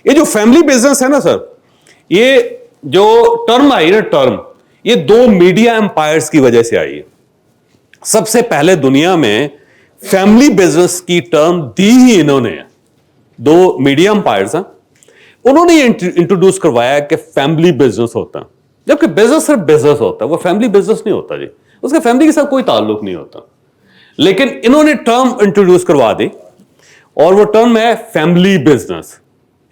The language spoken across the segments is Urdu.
یہ جو فیملی بزنس ہے نا سر, یہ جو ٹرم آئی نا ٹرم, یہ دو میڈیا امپائرز کی وجہ سے آئی ہے. سب سے پہلے دنیا میں فیملی بزنس کی ٹرم دی ہی انہوں نے, دو میڈیا امپائرز ہیں, انہوں نے یہ انٹروڈیوس کروایا کہ فیملی بزنس ہوتا ہے, جبکہ بزنس صرف بزنس ہوتا ہے, وہ فیملی بزنس نہیں ہوتا جی, اس کا فیملی کے ساتھ کوئی تعلق نہیں ہوتا. لیکن انہوں نے ٹرم انٹروڈیوس کروا دی, اور وہ ٹرم ہے فیملی بزنس,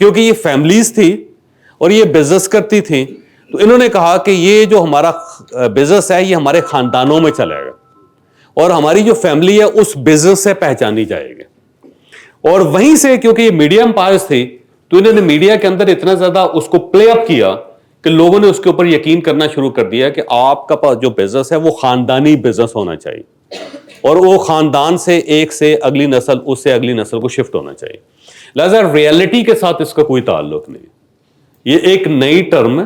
کیونکہ یہ فیملیز تھی اور یہ بزنس کرتی تھیں, تو انہوں نے کہا کہ یہ جو ہمارا بزنس ہے یہ ہمارے خاندانوں میں چلے گا, اور ہماری جو فیملی ہے اس بزنس سے پہچانی جائے گی. اور وہیں سے کیونکہ یہ میڈیا امپائرز تھی, تو انہوں نے میڈیا کے اندر اتنا زیادہ اس کو پلے اپ کیا کہ لوگوں نے اس کے اوپر یقین کرنا شروع کر دیا کہ آپ کا پاس جو بزنس ہے وہ خاندانی بزنس ہونا چاہیے, اور وہ خاندان سے ایک سے اگلی نسل, اس سے اگلی نسل کو شفٹ ہونا چاہیے. لہذا ریئلٹی کے ساتھ اس کا کوئی تعلق نہیں. یہ ایک نئی ٹرم ہے,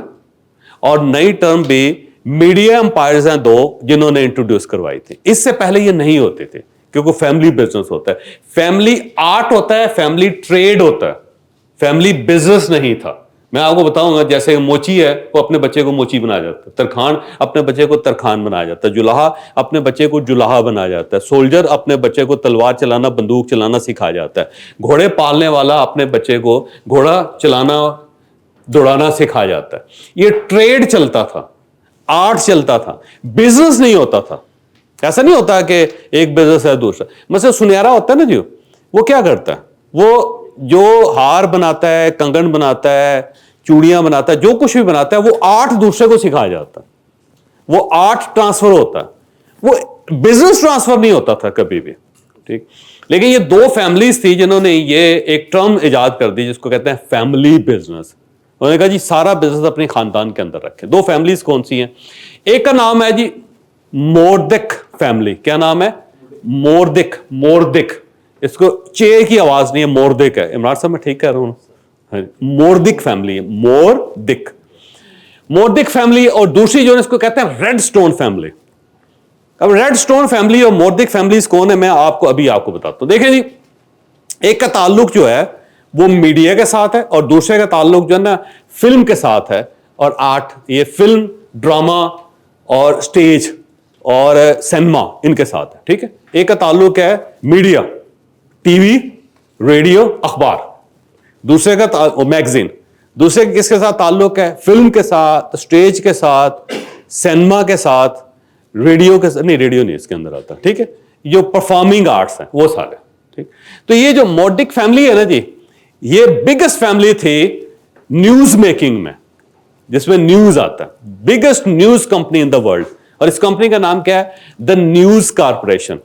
اور نئی ٹرم بھی میڈیا امپائرز ہیں دو جنہوں نے انٹروڈیوس کروائی تھی. اس سے پہلے یہ نہیں ہوتے تھے, کیونکہ فیملی بزنس ہوتا ہے, فیملی آرٹ ہوتا ہے, فیملی ٹریڈ ہوتا ہے, فیملی بزنس نہیں تھا. میں آپ کو بتاؤں گا, جیسے موچی ہے وہ اپنے بچے کو موچی بنا جاتا ہے, ترخان اپنے بچے کو ترخان بنا جاتا ہے, جلہا اپنے بچے کو جلہا بنا جاتا ہے, سولجر اپنے بچے کو تلوار چلانا, بندوق چلانا سکھا جاتا ہے, گھوڑے پالنے والا اپنے بچے کو گھوڑا چلانا دوڑانا سکھا جاتا ہے. یہ ٹریڈ چلتا تھا, آرٹ چلتا تھا, بزنس نہیں ہوتا تھا. ایسا نہیں ہوتا کہ ایک بزنس ہے دوسرا. مثلا سنیارا ہوتا ہے نا جی, وہ کیا کرتا ہے, وہ جو ہار بناتا ہے, کنگن بناتا ہے, چوڑیاں بناتا ہے, جو کچھ بھی بناتا ہے وہ آرٹ دوسرے کو سکھایا جاتا ہے, وہ آرٹ ٹرانسفر ہوتا ہے, وہ بزنس ٹرانسفر نہیں ہوتا تھا کبھی بھی. ٹھیک, لیکن یہ دو فیملیز تھی جنہوں نے یہ ایک ٹرم ایجاد کر دی جس کو کہتے ہیں فیملی بزنس. انہوں نے کہا جی سارا بزنس اپنے خاندان کے اندر رکھے. دو فیملیز کون سی ہیں؟ ایک کا نام ہے جی موردک فیملی. کیا نام ہے؟ موردک. موردک, اس کو چے کی آواز نہیں ہے, موردک ہے. عمران صاحب میں ٹھیک کہہ رہا ہوں؟ موردک فیملی ہے, موردک, موردک فیملی. اور دوسری جو ہے اس کو کہتے ہیں ریڈ سٹون فیملی. اب ریڈ سٹون فیملی اور موردک فیملیز کون ہے, میں آپ کو بتاتا ہوں. دیکھیں جی, ایک کا تعلق جو ہے وہ میڈیا کے ساتھ ہے, اور دوسرے کا تعلق جو ہے نا فلم کے ساتھ ہے, اور آرٹ, یہ فلم, ڈراما اور سٹیج اور سینما ان کے ساتھ ہے. ٹھیک ہے, ایک کا تعلق ہے میڈیا, ٹی وی, ریڈیو, اخبار. دوسرے کا میگزین. دوسرے کس کے ساتھ تعلق ہے؟ فلم کے ساتھ, سٹیج کے ساتھ, سینما کے ساتھ, ریڈیو کے ساتھ. نہیں, ریڈیو نہیں اس کے اندر آتا. ٹھیک ہے, جو پرفارمنگ آرٹس ہیں وہ سارے. ٹھیک, تو یہ جو موردک فیملی ہے نا جی, یہ بگیسٹ فیملی تھی نیوز میکنگ میں, جس میں نیوز آتا ہے. Biggest news company in the world, اور اس کمپنی کا نام کیا ہے؟ The news corporation.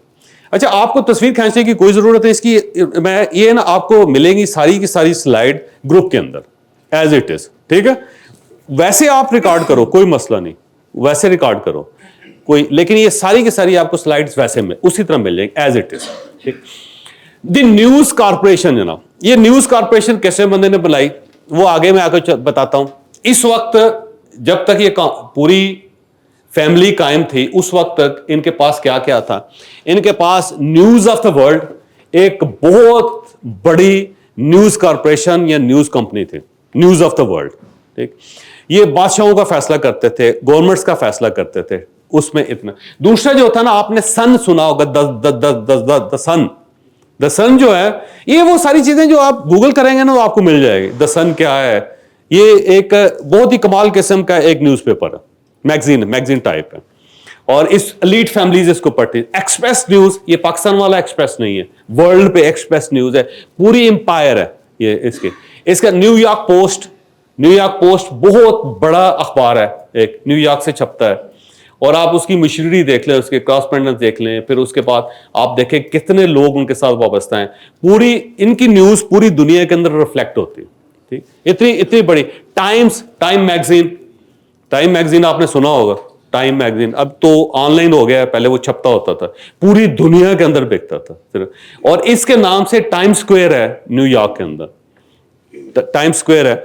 اچھا, آپ کو تصویر کھینچنے کی کوئی ضرورت ہے اس کی, میں یہ نا آپ کو ملیں گی ساری کی ساری سلائیڈ گروپ کے اندر ایز اٹ از. ٹھیک ہے, ویسے آپ ریکارڈ کرو, کوئی مسئلہ نہیں, ویسے ریکارڈ کرو کوئی, لیکن یہ ساری کی ساری آپ کو سلائیڈز ویسے میں اسی طرح مل جائیں گے ایز اٹ از. ٹھیک, دی نیوز کارپوریشن جناب, یہ نیوز کارپوریشن کیسے بندے نے بنائی وہ آگے میں آ کے بتاتا ہوں. اس وقت جب تک یہ پوری فیملی قائم تھی اس وقت تک ان کے پاس کیا کیا تھا؟ ان کے پاس نیوز آف دا ورلڈ, ایک بہت بڑی نیوز کارپوریشن یا نیوز کمپنی تھی, نیوز آف دا ورلڈ. ٹھیک, یہ بادشاہوں کا فیصلہ کرتے تھے, گورنمنٹس کا فیصلہ کرتے تھے, اس میں اتنا. دوسرا جو تھا نا, آپ نے سن سنا ہوگا, دا سن. دا سن جو ہے یہ وہ ساری چیزیں جو آپ گوگل کریں گے نا وہ آپ کو مل جائے گی. دا سن کیا ہے؟ یہ ایک بہت ہی کمال قسم کا ایک نیوز پیپر ہے, میگزین ٹائپ ہے, اور اس ایلیٹ فیملیز اس کو پڑھتی. ایکسپریس نیوز, یہ پاکستان والا ایکسپریس نہیں ہے, ورلڈ پہ ایکسپریس نیوز ہے, پوری امپائر ہے یہ اس کا. New York post, new York post بہت بڑا اخبار ہے, ایک نیو یارک سے چھپتا ہے, اور آپ اس کی مشینری دیکھ لیں, اس کے کراسپونڈنٹ دیکھ لیں, پھر اس کے بعد آپ دیکھیں کتنے لوگ ان کے ساتھ وابستہ ہیں. پوری ان کی نیوز پوری دنیا کے اندر ریفلیکٹ ہوتی ہے. ٹھیک, اتنی بڑی. ٹائم میگزین آپ نے سنا ہوگا, ٹائم میگزین اب تو آن لائن ہو گیا ہے, پہلے وہ چھپتا ہوتا تھا, پوری دنیا کے اندر بکتا تھا. اور اس کے نام سے ٹائم سکوئر ہے نیو یارک کے اندر. ٹائم سکوئر ہے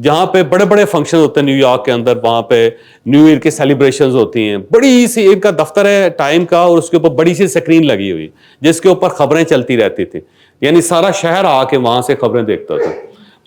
جہاں پہ بڑے بڑے فنکشن ہوتے ہیں نیو یارک کے اندر, وہاں پہ نیو ایئر کی سیلیبریشنز ہوتی ہیں. بڑی سی ان کا دفتر ہے ٹائم کا, اور اس کے اوپر بڑی سی سکرین لگی ہوئی جس کے اوپر خبریں چلتی رہتی تھی, یعنی سارا شہر آ کے وہاں سے خبریں دیکھتا تھا.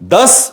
10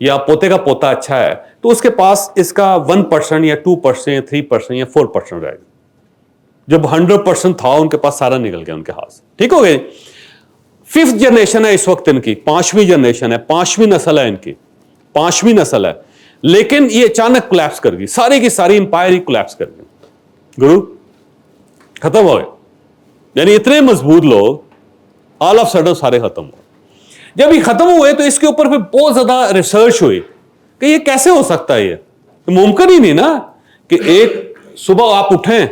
یا پوتے کا پوتا اچھا ہے تو اس کے پاس اس کا 1% یا 2% یا 3% یا 4% رہے گا. جب 100% تھا ان کے پاس سارا نکل گیا ان کے ہاتھ سے. ٹھیک ہو گئے. 5th جنریشن ہے اس وقت ان کی, 5ویں جنریشن ہے, 5ویں نسل ہے ان کی, 5ویں نسل ہے, لیکن یہ اچانک کولیپس کر گئی, ساری کی ساری امپائر ہی کولیپس کر گئی. گرو ختم ہو گئے. یعنی اتنے مضبوط لوگ آل آف سڈن سارے ختم ہوئے. جب یہ ختم ہوئے تو اس کے اوپر پھر بہت زیادہ ریسرچ ہوئی کہ یہ کیسے ہو سکتا ہے. یہ ممکن ہی نہیں نا کہ ایک صبح آپ اٹھیں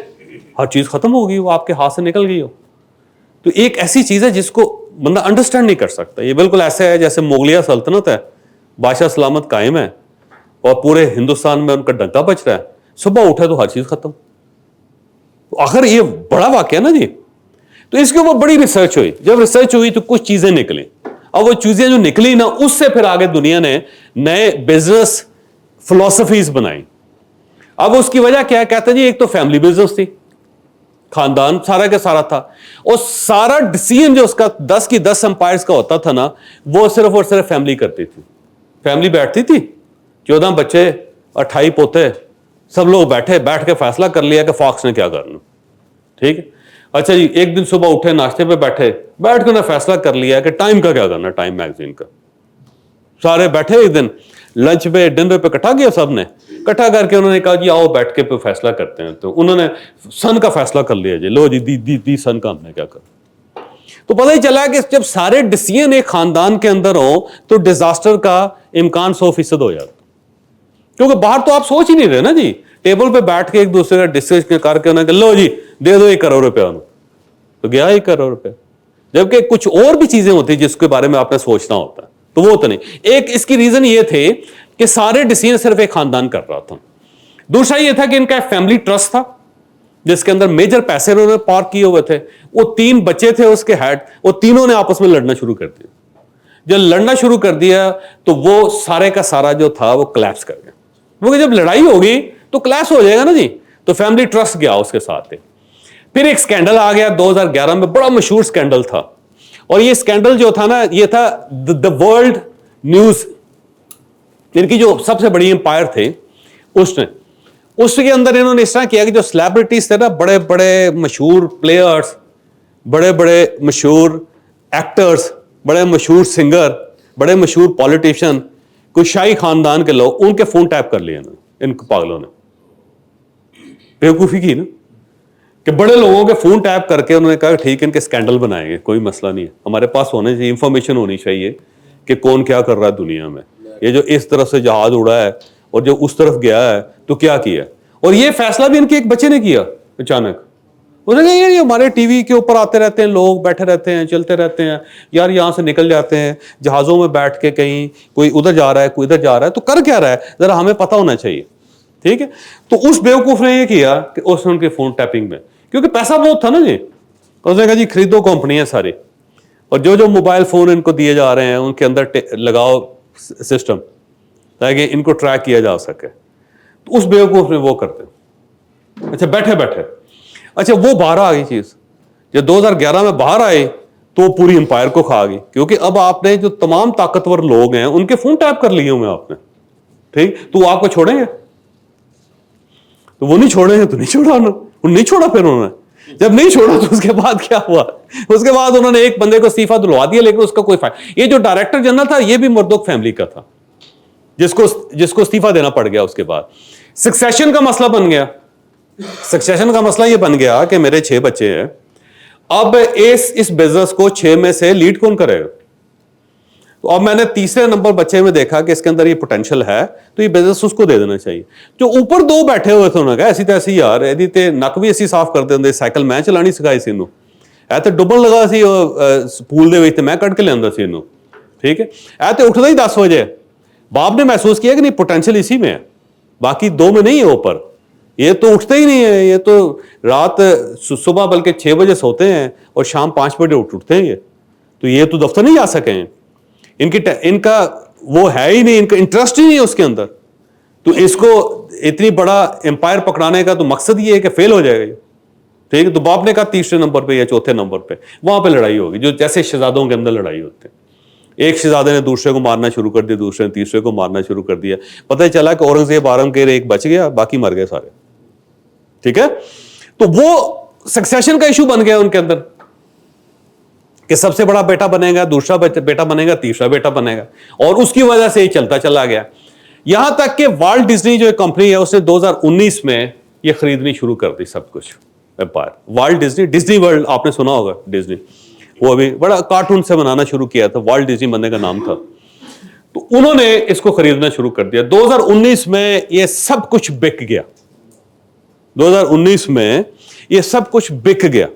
ہر چیز ختم ہو گئی, وہ آپ کے ہاتھ سے نکل گئی ہو. تو ایک ایسی چیز ہے جس کو بندہ انڈرسٹینڈ نہیں کر سکتا. یہ بالکل ایسے ہے جیسے مغلیہ سلطنت ہے, بادشاہ سلامت قائم ہے اور پورے ہندوستان میں ان کا ڈنکا بج رہا ہے, صبح اٹھے تو ہر چیز ختم. آخر یہ بڑا واقعہ نا جی. تو اس کے اوپر بڑی ریسرچ ہوئی. جب ریسرچ ہوئی تو کچھ چیزیں نکلیں. اب وہ چیزیں جو نکلی نا اس سے پھر آگے دنیا نے نئے بزنس فلسفیز بنائی. اب اس کی وجہ کیا ہے؟ کہتے ہیں جی ایک تو فیملی بزنس تھی, خاندان سارا کا سارا تھا, اور سارا ڈیسیژن جو اس کا 10 کی 10 امپائرز کا ہوتا تھا نا وہ صرف اور صرف فیملی کرتی تھی. فیملی بیٹھتی تھی, 14 بچے, 28 پوتے, سب لوگ بیٹھ کے فیصلہ کر لیا کہ فاکس نے کیا کرنا. ٹھیک ہے, اچھا جی ایک دن صبح اٹھے, ناشتے پہ بیٹھ کے انہیں فیصلہ کر لیا کہ ٹائم کا کیا کرنا, ٹائم میگزین کا. سارے بیٹھے ایک دن لنچ پہ ڈنر پہ اکٹھا کیا, سب نے اکٹھا کر کے انہوں نے کہا جی آؤ بیٹھ کے پہ فیصلہ کرتے ہیں. تو انہوں نے سن کا فیصلہ کر لیا, جی لو جی دی سن کا ہم نے کیا کرنا. تو پتہ ہی چلا کہ جب سارے ڈیسیژن ایک خاندان کے اندر ہوں تو ڈیزاسٹر کا امکان 100% ہو جاتا. کیونکہ باہر تو آپ سوچ ہی نہیں رہے نا جی, ٹیبل پہ بیٹھ کے ایک دوسرے کا ڈسکشن کر کے انہوں نے لو جی دے دو 1 کروڑ روپے, تو گیا 1 کروڑ روپے. جبکہ کچھ اور بھی چیزیں ہوتی جس کے بارے میں آپ نے سوچنا ہوتا ہے, تو وہ تو نہیں. ایک اس کی ریزن یہ تھے کہ سارے ڈیسیژن صرف ایک خاندان کر رہا تھا. دوسرا یہ تھا کہ ان کا فیملی ٹرسٹ تھا جس کے اندر میجر پیسے انہوں نے پارک کیے ہوئے تھے. وہ 3 بچے تھے اس کے ہیڈ, وہ تینوں نے آپس میں لڑنا شروع کر دیا. جب لڑنا شروع کر دیا تو وہ سارے کا سارا جو تھا وہ کلیپس کر گیا. کیونکہ جب لڑائی ہوگی تو کلیپس ہو جائے گا نا جی. تو فیملی ٹرسٹ گیا اس کے ساتھ. پھر ایک سکینڈل آ گیا 2011 میں, بڑا مشہور سکینڈل تھا, اور یہ سکینڈل جو تھا نا یہ تھا دا ورلڈ نیوز, ان کی جو سب سے بڑی امپائر تھے اس کے اندر انہوں نے اس طرح کیا کہ جو سیلیبریٹیز تھے نا, بڑے بڑے مشہور پلیئرز, بڑے بڑے مشہور ایکٹرز, بڑے مشہور سنگر, بڑے مشہور پولیٹیشین, کوئی شاہی خاندان کے لوگ, ان کے فون ٹیپ کر لیے ان پاگلوں نے. بیوقوفی کی نا کہ بڑے لوگوں کے فون ٹیپ کر کے انہوں نے کہا ٹھیک ہے ان کے سکینڈل بنائیں گے, کوئی مسئلہ نہیں ہے, ہمارے پاس ہونے چاہیے, انفارمیشن ہونی چاہیے کہ کون کیا کر رہا ہے دنیا میں. یہ جو اس طرف سے جہاز اڑا ہے اور جو اس طرف گیا ہے تو کیا کیا. اور یہ فیصلہ بھی ان کے ایک بچے نے کیا اچانک. انہوں نے کہا یہ ہمارے ٹی وی کے اوپر آتے رہتے ہیں لوگ, بیٹھے رہتے ہیں, چلتے رہتے ہیں یار, یہاں سے نکل جاتے ہیں جہازوں میں بیٹھ کے, کہیں کوئی ادھر جا رہا ہے کوئی ادھر جا رہا ہے, تو کر کیا رہا ہے ذرا ہمیں پتہ ہونا چاہیے. ٹھیک ہے, تو اس بیوقوف نے یہ کیا کہ اس نے ان کے فون ٹیپنگ میں, کیونکہ پیسہ بہت تھا نا جی, اس نے کہا جی خریدو کمپنیاں ساری, اور جو موبائل فون ان کو دیے جا رہے ہیں ان کے اندر لگاؤ سسٹم تاکہ ان کو ٹریک کیا جا سکے. تو اس بیوقوف نے وہ کرتے. اچھا بیٹھے اچھا وہ باہر آ گئی چیز. جب 2011 میں باہر آئے تو وہ پوری امپائر کو کھا گئی, کیونکہ اب آپ نے جو تمام طاقتور لوگ ہیں ان کے فون ٹیپ کر لیے ہوئے آپ نے. ٹھیک, تو وہ آپ کو چھوڑیں گے؟ تو وہ نہیں چھوڑیں گے تو نہیں چھوڑا انہوں, وہ نہیں چھوڑا. پھر انہوں نے جب نہیں چھوڑا تو اس کے بعد کیا ہوا, اس کے بعد انہوں نے ایک بندے کو استعفیٰ دلوا دیا, لیکن اس کا کوئی فائدہ. یہ جو ڈائریکٹر جنرل تھا یہ بھی مردوک فیملی کا تھا جس کو استعفیٰ دینا پڑ گیا. اس کے بعد سکسیشن کا مسئلہ بن گیا. سکسیشن کا مسئلہ یہ بن گیا کہ میرے 6 بچے ہیں, اب اس بزنس کو 6 میں سے لیڈ کون کرے گا. تو اب میں نے تیسرے نمبر بچے میں دیکھا کہ اس کے اندر یہ پوٹینشیل ہے تو یہ بزنس اس کو دے دینا چاہیے. جو اوپر 2 بیٹھے ہوئے تھے انہوں نے کہا ایسی تیسی یار ایدی تے نک بھی اسی صاف کر دیں, سائیکل میں چلانی سکھائی سی انہوں, اے تے ڈبن لگا سی پول دے وچ تے میں کڈ کے لیندا سی انہوں. ٹھیک ہے, اے تے اٹھدا ہی 10 بجے. باپ نے محسوس کیا کہ نہیں پوٹینشیل اسی میں ہے, باقی 2 میں نہیں ہے اوپر. یہ تو اٹھتے ہی نہیں ہے, یہ تو رات صبح بلکہ 6 بجے سوتے ہیں اور شام 5 بجے اٹھتے ہیں. یہ تو دفتر نہیں جا سکے ہیں, ان کا وہ ہے ہی نہیں, ان کا انٹرسٹ ہی نہیں ہے اس کے اندر. تو اس کو اتنی بڑا امپائر پکڑانے کا تو مقصد یہ ہے کہ فیل ہو جائے گا. ٹھیک ہے, تو باپ نے کہا تیسرے نمبر پہ یا چوتھے نمبر پہ, وہاں پہ لڑائی ہوگی جو جیسے شہزادوں کے اندر لڑائی ہوتی ہے. ایک شہزادے نے دوسرے کو مارنا شروع کر دیا, دوسرے نے تیسرے کو مارنا شروع کر دیا. پتہ ہی چلا کہ اورنگزیب آرمگیر ایک بچ گیا, باقی مر گئے سارے. ٹھیک ہے, تو وہ سکسیشن کا ایشو بن گیا ان کے اندر کہ سب سے بڑا بیٹا بنے گا, دوسرا بیٹا بنے گا, تیسرا بیٹا بنے گا, اور اس کی وجہ سے یہ چلتا چلا گیا. یہاں تک کہ والٹ ڈزنی جو ایک کمپنی ہے اس نے 2019 میں یہ خریدنی شروع کر دی سب کچھ empire. Walt Disney, Disney World آپ نے سنا ہوگا, ڈزنی وہ ابھی بڑا کارٹون سے بنانا شروع کیا تھا, والٹ ڈزنی بندے کا نام تھا. تو انہوں نے اس کو خریدنا شروع کر دیا. 2019 میں یہ سب کچھ بک گیا, 2019 میں یہ سب کچھ بک گیا.